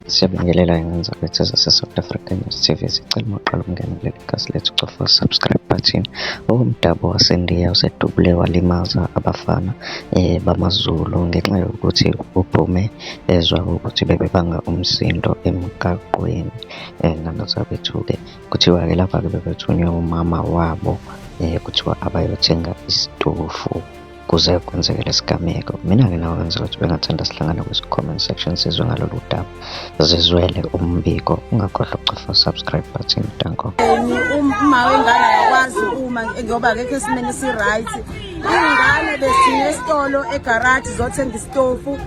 Siyabingelela ngenzakwethu zase-South Africa News TV. Sicela maqala ukungena kuleli khasi lethu, cofa u-subscribe button. Umdabu waseNdiya usedubule walimaza abafana bamaZulu ngenxa yokuthi uphume ezwa ukuthi bebebanga umsindo emgaqweni. Nanozabethu-ke kuthiwa-ke lapha-ke bebethunywe umama wabo kuthiwa abayothenga isitofu kuze kwenzeke lesigameko. Mina-ke nawe wenza ukuthi bengathanda sihlangana kwisi-comment section sizwe ngalolu daba, zizwele umbiko. Ungakhohlwa ukucofa subscribe button. Danko. Uma wengane akakwazi uma ngoba akekho esimeni esi-right. Ingane besinye esitolo egarage zothenga isitofu,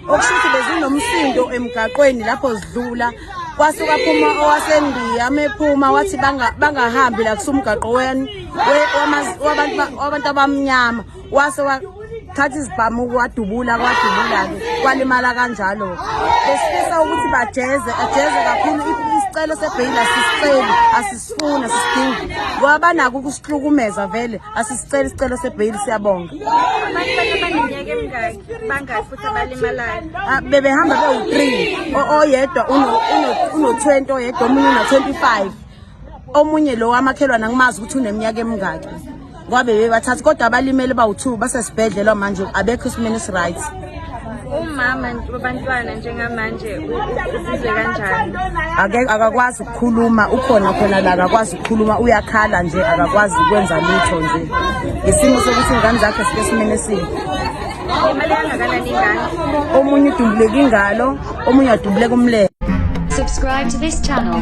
okushuthi bezinomsindo emgaqweni lapho zidlula. Kwasuka phuma owaseNdiya, mephuma wathi bangahambi la kusumgaqo wabantu abamnyama. Wase wathatha izibhamu kwadubula-ke kwalimala kanjalo. Besifisa ukuthi ajeze kakhulu isicelo sebheyili asisifuni asisidingi ngoba banako ukusihlukumeza vele. Asisicela isicelo sebheyili, siyabonga. Bebehamba bewu-3, oyedwa uno-20, oyedwa omunye una-25, omunye lo wamakhelwane angimazi ukuthi uneminyaka emingaki ngoba bebathatha, kodwa abalimele bawu-2 basesibhedlela manje, abekho esimeni esi-right. Umama wabantwana njengamanje uzizwe kanjani? Akakwazi ukukhuluma, ukhona la akakwazi ukukhuluma, uyakhala nje, akakwazi ukwenza lutho nje ngesimo sokuthi ingane zakhe zike esimeni esibi. Imali kangakanani ingane? Omunye udumbuleka ingalo, omunye adubuleka umlebe. Subscribe to this channel.